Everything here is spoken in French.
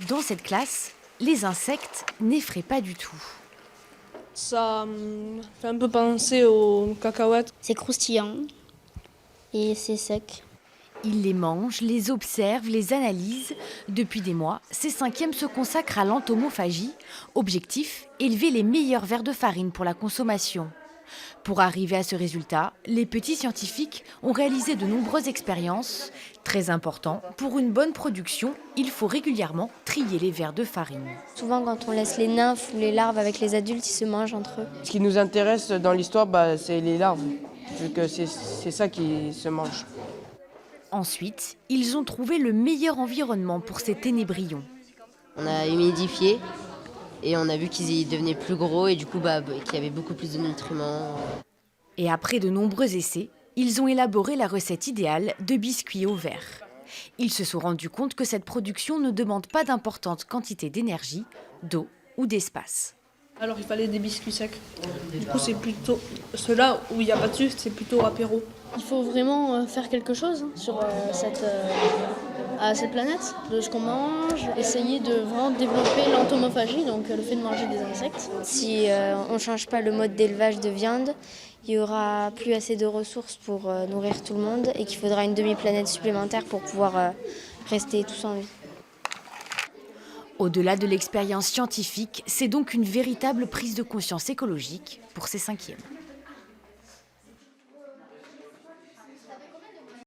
Dans cette classe, les insectes n'effraient pas du tout. Ça fait un peu penser aux cacahuètes. C'est croustillant et c'est sec. Ils les mangent, les observent, les analysent. Depuis des mois, ces cinquièmes se consacrent à l'entomophagie. Objectif, élever les meilleurs vers de farine pour la consommation. Pour arriver à ce résultat, les petits scientifiques ont réalisé de nombreuses expériences. Très important, pour une bonne production, il faut régulièrement trier les vers de farine. Souvent, quand on laisse les nymphes ou les larves avec les adultes, ils se mangent entre eux. Ce qui nous intéresse dans l'histoire, c'est les larves, vu que c'est ça qui se mange. Ensuite, ils ont trouvé le meilleur environnement pour ces ténébrions. On a humidifié et on a vu qu'ils devenaient plus gros et du coup qu'il y avait beaucoup plus de nutriments. Et après de nombreux essais, ils ont élaboré la recette idéale de biscuits au verre. Ils se sont rendus compte que cette production ne demande pas d'importantes quantités d'énergie, d'eau ou d'espace. Alors il fallait des biscuits secs. Du coup c'est plutôt ceux-là où il n'y a pas de sucre, c'est plutôt apéro. Il faut vraiment faire quelque chose sur cette planète, de ce qu'on mange, essayer de vraiment développer l'entomophagie, donc le fait de manger des insectes. Si on ne change pas le mode d'élevage de viande, il n'y aura plus assez de ressources pour nourrir tout le monde et qu'il faudra une demi-planète supplémentaire pour pouvoir rester tous en vie. Au-delà de l'expérience scientifique, c'est donc une véritable prise de conscience écologique pour ces cinquièmes.